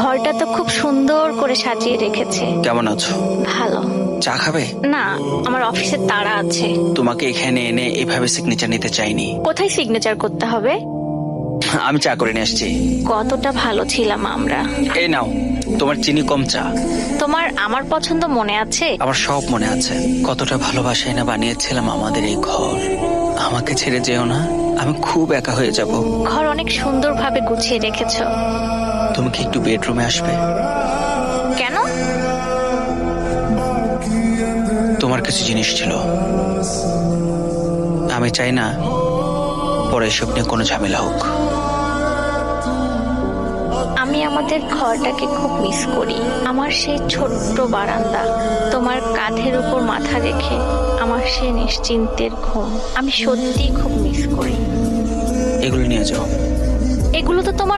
ঘরটা তো খুব সুন্দর করে সাজিয়ে রেখেছে। কেমন আছো? ভালো। চা খাবে? না, আমার অফিসের তাড়া আছে। তোমাকে এখানে এনে এভাবে সিগনেচার নিতে চাইনি। কোথায় সিগনেচার করতে হবে? আমি চা করে নিয়ে আসছি। কতটা ভালো ছিলাম আমরা। এই নাও, তোমার চিনি কম চা। তোমার আমার পছন্দ মনে আছে? আমার সব মনে আছে। কতটা ভালোবাসায় না বানিয়েছিলাম আমাদের এই ঘর। আমাকে ছেড়ে যেও না, আমি খুব একা হয়ে যাব। ঘর অনেক সুন্দরভাবে গুছিয়ে রেখেছো। তুমি কি একটু বেডরুমে আসবে? কেন? তোমার কিছু জিনিস ছিল, আমি চাই না পরে এসব নিয়ে কোনো ঝামেলা হোক। আমি আমাদের ঘরটাকে খুব মিস করি। আমার সেই ছোট্ট বারান্দা, তোমার কাঁধের উপর মাথা রেখে আমার সেই নিশ্চিন্তের ঘুম, আমি সত্যিই খুব মিস করি। এগুলো নিয়ে যাও। এগুলো তো তোমার